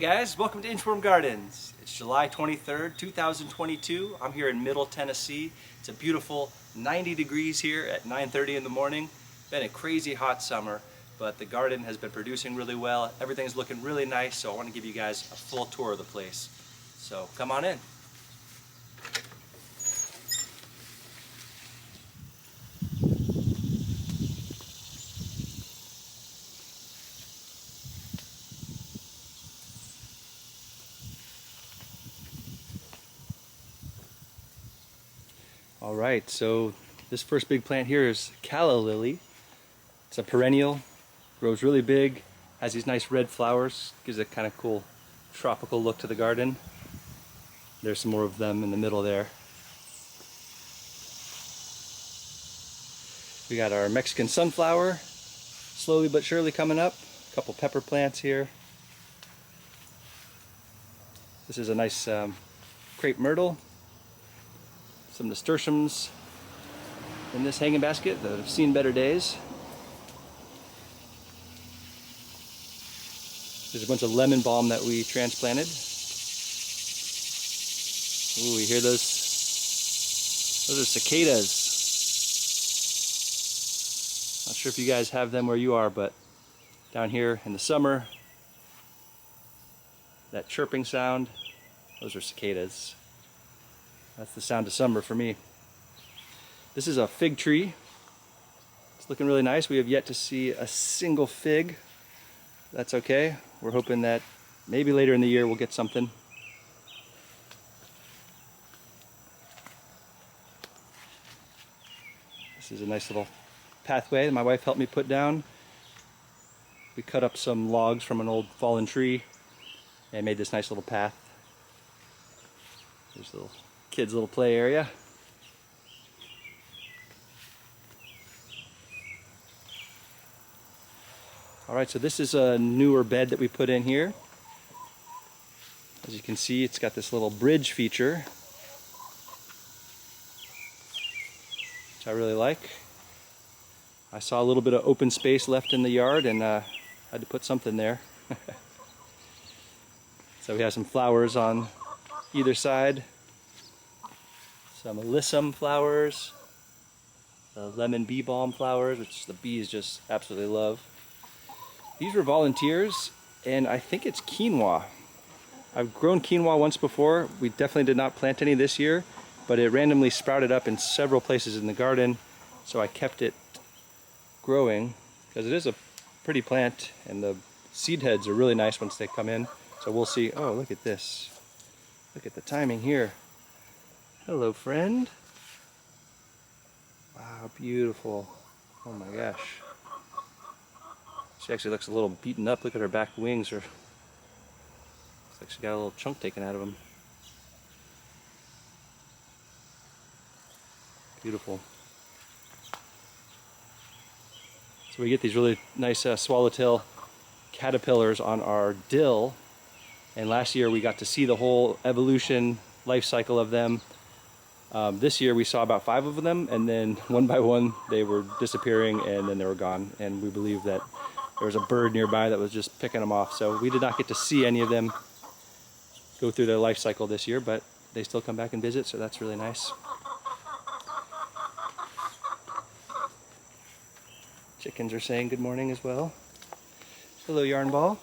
guys, welcome to Inchworm Gardens. It's July 23rd, 2022. I'm here in Middle Tennessee. It's a beautiful 90 degrees here at 9:30 in the morning. Been a crazy hot summer, but the garden has been producing really well. Everything's looking really nice, so I want to give you guys a full tour of the place. So come on in. All right, so this first big plant here is calla lily. It's a perennial, grows really big, has these nice red flowers, gives a kind of cool tropical look to the garden. There's some more of them in the middle there. We got our Mexican sunflower, slowly but surely coming up. A couple pepper plants here. This is a nice crepe myrtle. Some nasturtiums in this hanging basket that have seen better days. There's a bunch of lemon balm that we transplanted. Ooh, you hear those? Those are cicadas. Not sure if you guys have them where you are, but down here in the summer, that chirping sound, those are cicadas. That's the sound of summer for me. This is a fig tree. It's looking really nice. We have yet to see a single fig. That's okay. We're hoping that maybe later in the year we'll get something. This is a nice little pathway that my wife helped me put down. We cut up some logs from an old fallen tree and made this nice little path. There's a little kids' little play area. Alright, so this is a newer bed that we put in here. As you can see, it's got this little bridge feature, which I really like. I saw a little bit of open space left in the yard and had to put something there. So we have some flowers on either side. Some alyssum flowers, the lemon bee balm flowers, which the bees just absolutely love. These were volunteers, and I think it's quinoa. I've grown quinoa once before. We definitely did not plant any this year, but it randomly sprouted up in several places in the garden, so I kept it growing because it is a pretty plant, and the seed heads are really nice once they come in. So we'll see. Oh, look at this. Look at the timing here. Hello, friend. Wow, beautiful. Oh my gosh. She actually looks a little beaten up. Look at her back wings. Looks like she got a little chunk taken out of them. Beautiful. So we get these really nice swallowtail caterpillars on our dill. And last year we got to see the whole evolution life cycle of them. This year we saw about 5 of them, and then one by one they were disappearing and then they were gone. And we believe that there was a bird nearby that was just picking them off. So we did not get to see any of them go through their life cycle this year, but they still come back and visit, so that's really nice. Chickens are saying good morning as well. Hello, yarn ball.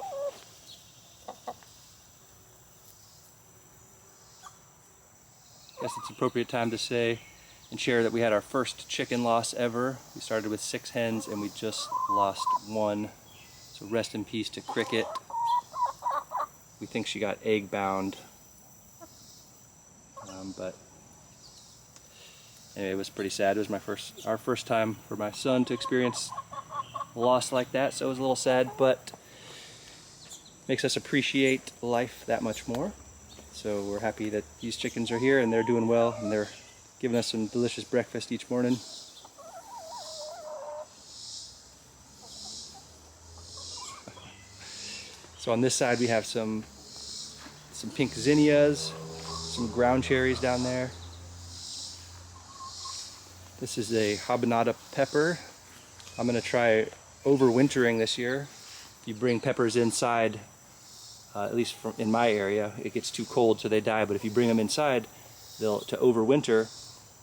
Guess it's appropriate time to say and share that we had our first chicken loss ever. We started with 6 hens and we just lost 1. So rest in peace to Cricket. We think she got egg bound. But anyway, it was pretty sad. It was our first time for my son to experience loss like that, so it was a little sad, but makes us appreciate life that much more. So we're happy that these chickens are here and they're doing well, and they're giving us some delicious breakfast each morning. So on this side we have some pink zinnias, some ground cherries down there. This is a habanada pepper. I'm going to try overwintering this year. You bring peppers inside At least in my area, it gets too cold so they die. But if you bring them inside, to overwinter,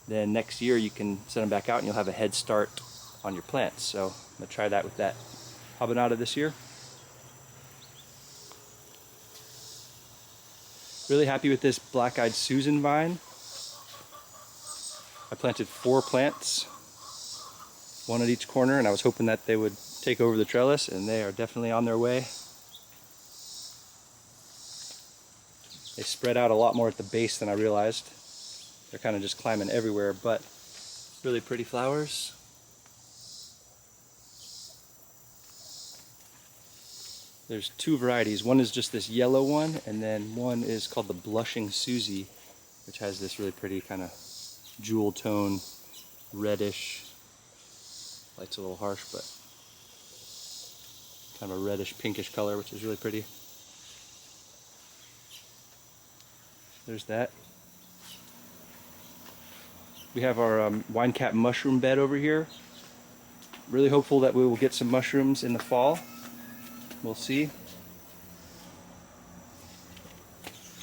then next year you can send them back out and you'll have a head start on your plants. So I'm going to try that with that habanada this year. Really happy with this black-eyed Susan vine. I planted 4 plants, 1 at each corner, and I was hoping that they would take over the trellis, and they are definitely on their way. They spread out a lot more at the base than I realized. They're kind of just climbing everywhere, but really pretty flowers. There's 2 varieties. One is just this yellow one, and then one is called the Blushing Susie, which has this really pretty kind of jewel tone, reddish. Light's a little harsh, but kind of a reddish pinkish color, which is really pretty. There's that. We have our wine cap mushroom bed over here. Really hopeful that we will get some mushrooms in the fall. We'll see.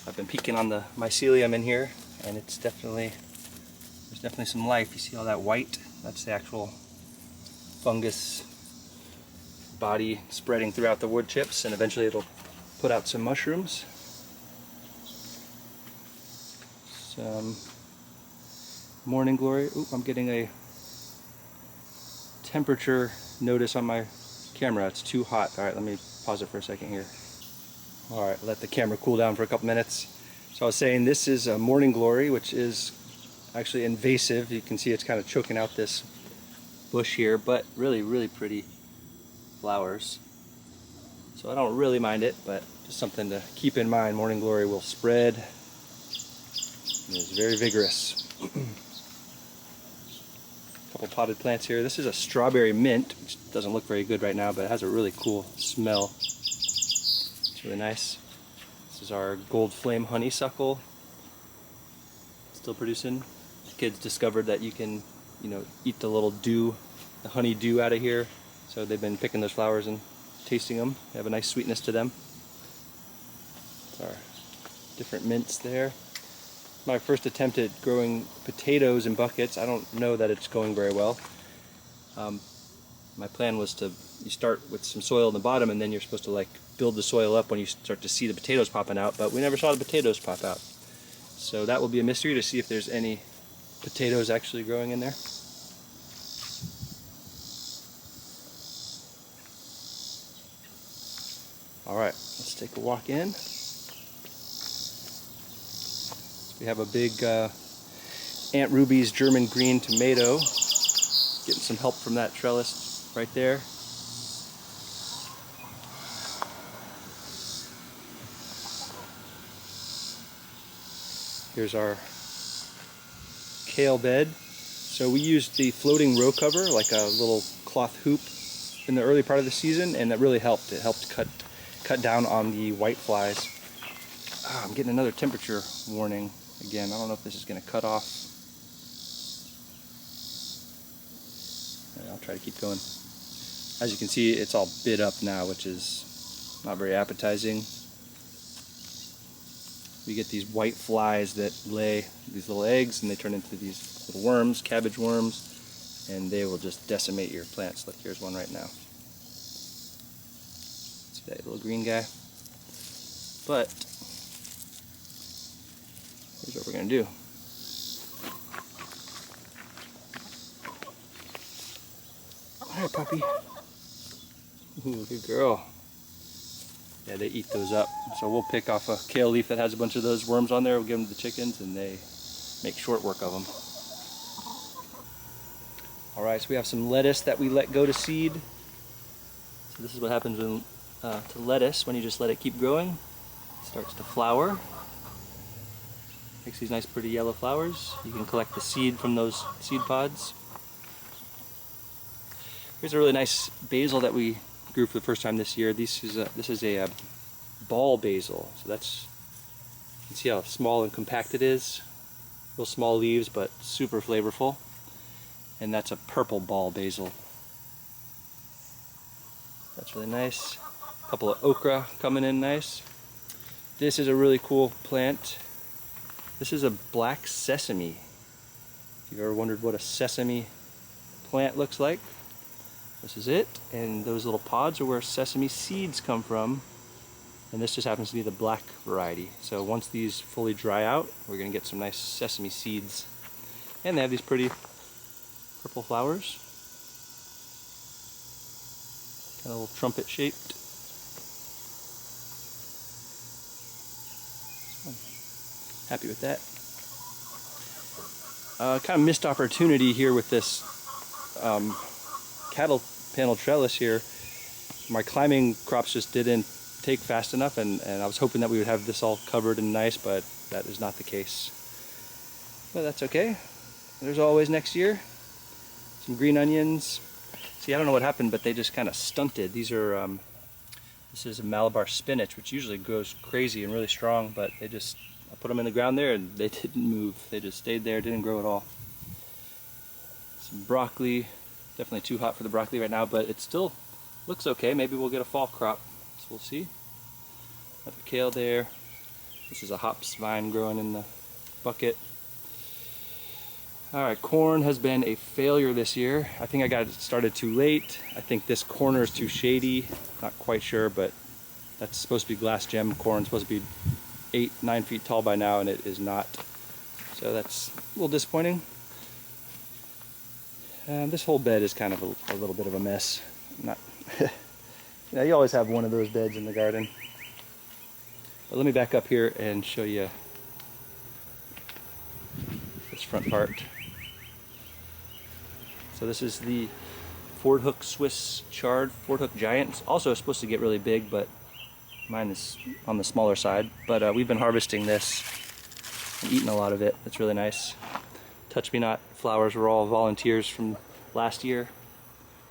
I've been peeking on the mycelium in here, and there's definitely some life. You see all that white? That's the actual fungus body spreading throughout the wood chips, and eventually it'll put out some mushrooms. Some morning glory. Oop, I'm getting a temperature notice on my camera. It's too hot. Alright, let me pause it for a second here. Alright, let the camera cool down for a couple minutes. So I was saying this is a morning glory, which is actually invasive. You can see it's kind of choking out this bush here, but really, really pretty flowers. So I don't really mind it, but just something to keep in mind. Morning glory will spread. It is very vigorous. Couple potted plants here. This is a strawberry mint, which doesn't look very good right now, but it has a really cool smell. It's really nice. This is our gold flame honeysuckle. Still producing. The kids discovered that you can, eat the little dew, the honey dew out of here. So they've been picking those flowers and tasting them. They have a nice sweetness to them. Our different mints there. My first attempt at growing potatoes in buckets. I don't know that it's going very well. My plan was you start with some soil in the bottom, and then you're supposed to build the soil up when you start to see the potatoes popping out, but we never saw the potatoes pop out. So that will be a mystery to see if there's any potatoes actually growing in there. Alright, let's take a walk in. We have a big Aunt Ruby's German green tomato. Getting some help from that trellis right there. Here's our kale bed. So we used the floating row cover, like a little cloth hoop, in the early part of the season, and that really helped. It helped cut down on the white flies. I'm getting another temperature warning again. I don't know if this is going to cut off. I'll try to keep going. As you can see, it's all bit up now, which is not very appetizing. We get these white flies that lay these little eggs, and they turn into these little worms, cabbage worms, and they will just decimate your plants. Look, here's one right now. See that little green guy? But here's what we're going to do. Alright, puppy. Ooh, good girl. Yeah, they eat those up. So we'll pick off a kale leaf that has a bunch of those worms on there. We'll give them to the chickens, and they make short work of them. Alright, so we have some lettuce that we let go to seed. So this is what happens to lettuce when you just let it keep growing. It starts to flower. Makes these nice pretty yellow flowers. You can collect the seed from those seed pods. Here's a really nice basil that we grew for the first time this year. This is a ball basil. So you can see how small and compact it is. Real small leaves, but super flavorful. And that's a purple ball basil. That's really nice. A couple of okra coming in nice. This is a really cool plant. This is a black sesame. If you've ever wondered what a sesame plant looks like, this is it. And those little pods are where sesame seeds come from. And this just happens to be the black variety. So once these fully dry out, we're gonna get some nice sesame seeds. And they have these pretty purple flowers. Kind of a little trumpet shaped. Happy with that. Kind of missed opportunity here with this cattle panel trellis here. My climbing crops just didn't take fast enough, and I was hoping that we would have this all covered and nice, but that is not the case. But that's okay. There's always next year. Some green onions. See, I don't know what happened, but they just kind of stunted. These are, this is a Malabar spinach, which usually grows crazy and really strong, but they just, I put them in the ground there and they didn't move. They just stayed there, didn't grow at all. Some broccoli. Definitely too hot for the broccoli right now, but it still looks okay. Maybe we'll get a fall crop, so we'll see. Another kale there. This is a hops vine growing in the bucket. Alright, corn has been a failure this year. I think I got it started too late. I think this corner is too shady. Not quite sure, but that's supposed to be glass gem corn. It's supposed to be 8-9 feet tall by now, and it is not. So that's a little disappointing. This whole bed is kind of a little bit of a mess. Not, you always have one of those beds in the garden. But let me back up here and show you this front part. So this is the Ford Hook Swiss Chard, Ford Hook Giant. It's also supposed to get really big, but mine is on the smaller side. But we've been harvesting this and eating a lot of it. It's really nice. Touch Me Not flowers were all volunteers from last year.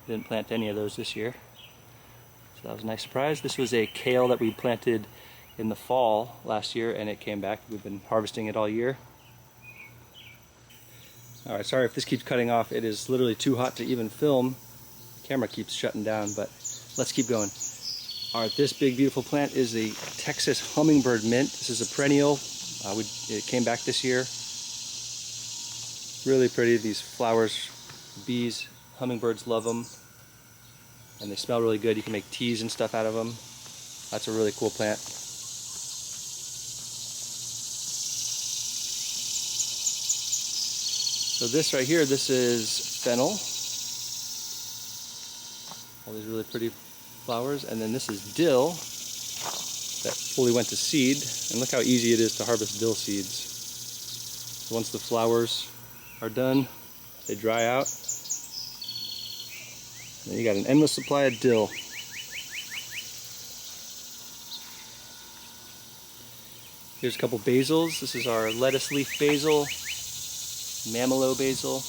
Didn't plant any of those this year. So that was a nice surprise. This was a kale that we planted in the fall last year, and it came back. We've been harvesting it all year. Alright, sorry if this keeps cutting off. It is literally too hot to even film. The camera keeps shutting down, but let's keep going. Alright, this big beautiful plant is a Texas hummingbird mint. This is a perennial. It came back this year. Really pretty. These flowers, bees, hummingbirds love them. And they smell really good. You can make teas and stuff out of them. That's a really cool plant. So this right here, this is fennel. All these really pretty flowers. And then this is dill that fully went to seed. And look how easy it is to harvest dill seeds. Once the flowers are done, they dry out. And then you got an endless supply of dill. Here's a couple basils. This is our lettuce leaf basil, Mamelo basil.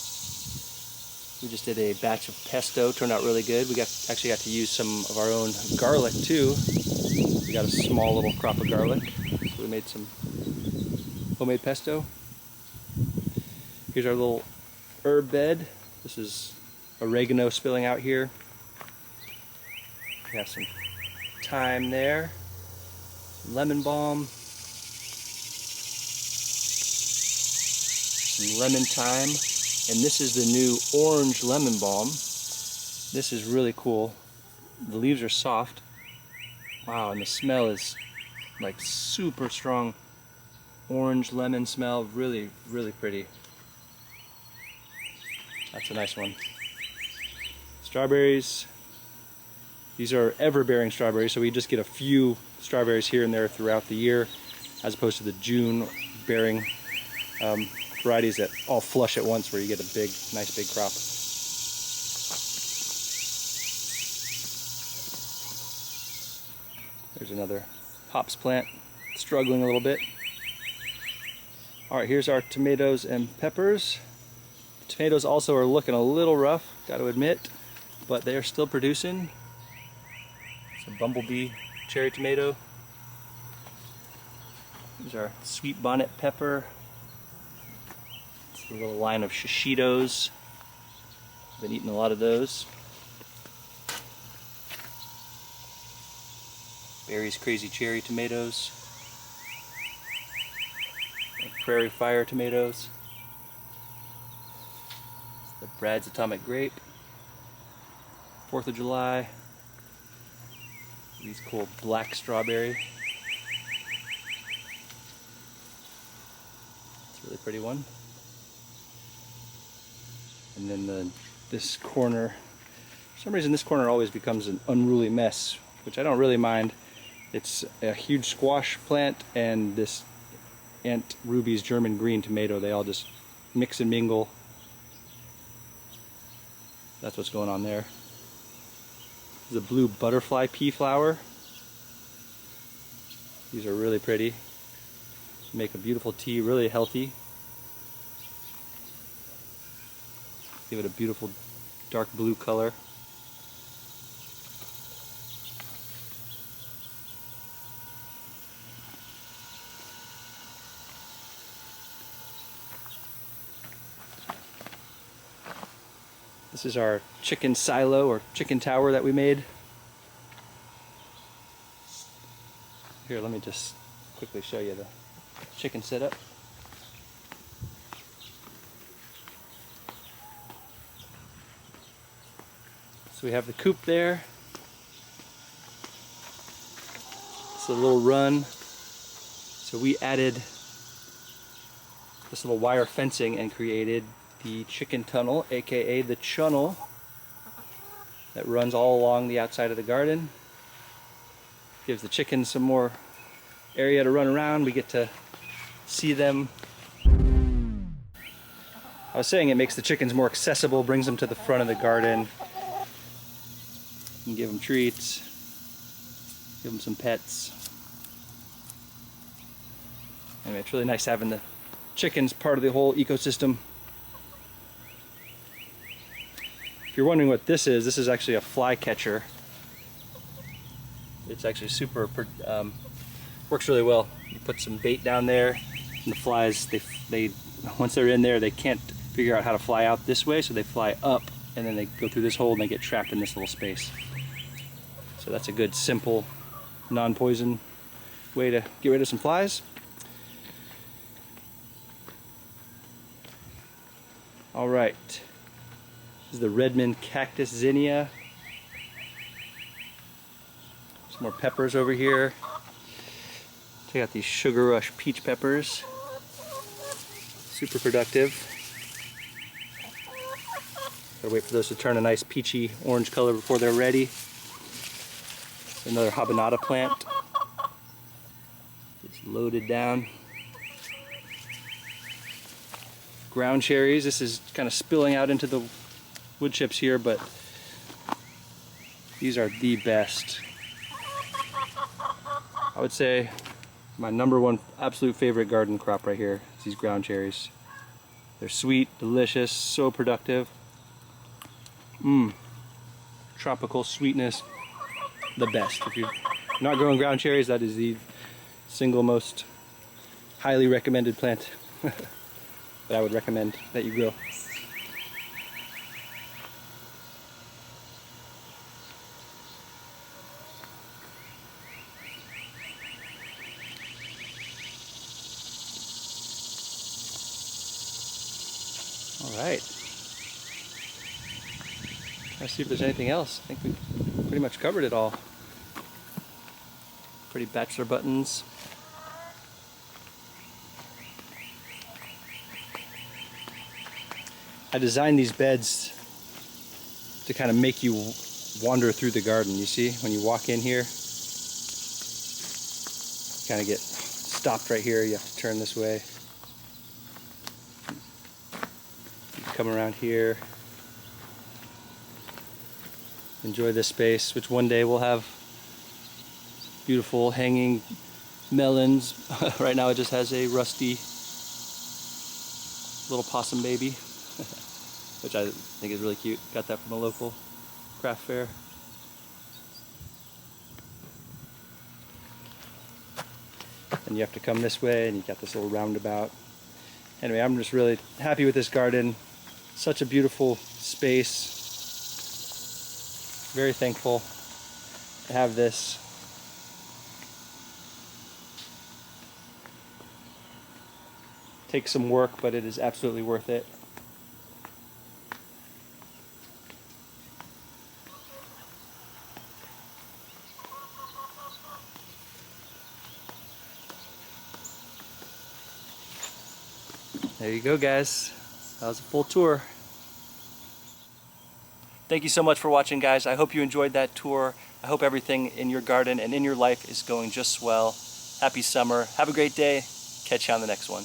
We just did a batch of pesto, turned out really good. We actually got to use some of our own garlic too. We got a small little crop of garlic, so we made some homemade pesto. Here's our little herb bed. This is oregano spilling out here. We have some thyme there, some lemon balm, some lemon thyme, and this is the new orange lemon balm. This is really cool. The leaves are soft. Wow, and the smell is like super strong orange lemon smell. Really, really pretty. That's a nice one. Strawberries. These are ever-bearing strawberries, so we just get a few strawberries here and there throughout the year, as opposed to the June-bearing varieties that all flush at once, where you get a big, nice big crop. There's another hops plant, struggling a little bit. All right, here's our tomatoes and peppers. Tomatoes also are looking a little rough, got to admit, but they are still producing. It's a bumblebee cherry tomato. Here's our sweet bonnet pepper. It's a little line of shishitos. Been eating a lot of those. Barry's crazy cherry tomatoes. Prairie Fire tomatoes. It's the Brad's Atomic Grape. 4th of July. These cool black strawberry. It's a really pretty one. And then this corner, for some reason this corner always becomes an unruly mess, which I don't really mind. It's a huge squash plant and this Aunt Ruby's German green tomato. They all just mix and mingle. That's what's going on there. This is a blue butterfly pea flower. These are really pretty. Make a beautiful tea, really healthy. Give it a beautiful dark blue color. This is our chicken silo or chicken tower that we made. Here, let me just quickly show you the chicken setup. So we have the coop there. It's a little run. So we added this little wire fencing and created the chicken tunnel, aka the chunnel, that runs all along the outside of the garden. Gives the chickens some more area to run around. We get to see them. I was saying it makes the chickens more accessible, brings them to the front of the garden. You can give them treats, give them some pets. Anyway, it's really nice having the chickens part of the whole ecosystem. If you're wondering what this is actually a fly catcher. It's actually super, works really well. You put some bait down there, and the flies, they once they're in there, they can't figure out how to fly out this way, so they fly up, and then they go through this hole and they get trapped in this little space. So that's a good, simple, non-poison way to get rid of some flies. All right, this is the Redmond cactus zinnia. Some more peppers over here. Check out these Sugar Rush peach peppers. Super productive. Gotta wait for those to turn a nice peachy orange color before they're ready. Another habanada plant. It's loaded down. Ground cherries. This is kind of spilling out into the wood chips here, but these are the best. I would say my #1 absolute favorite garden crop right here is these ground cherries. They're sweet, delicious, so productive. Tropical sweetness, the best. If you're not growing ground cherries, that is the single most highly recommended plant that I would recommend that you grow. Alright. Let's see if there's anything else. I think we pretty much covered it all. Pretty bachelor buttons. I designed these beds to kind of make you wander through the garden. You see, when you walk in here, you kind of get stopped right here. You have to turn this way. Come around here, enjoy this space, which one day we'll have beautiful hanging melons. Right now it just has a rusty little possum baby, which I think is really cute. Got that from a local craft fair. And you have to come this way, and you got this little roundabout. Anyway, I'm just really happy with this garden. Such a beautiful space. Very thankful to have this. takes some work, but it is absolutely worth it. There you go, guys. That was a full tour. Thank you so much for watching, guys. I hope you enjoyed that tour. I hope everything in your garden and in your life is going just swell. Happy summer. Have a great day. Catch you on the next one.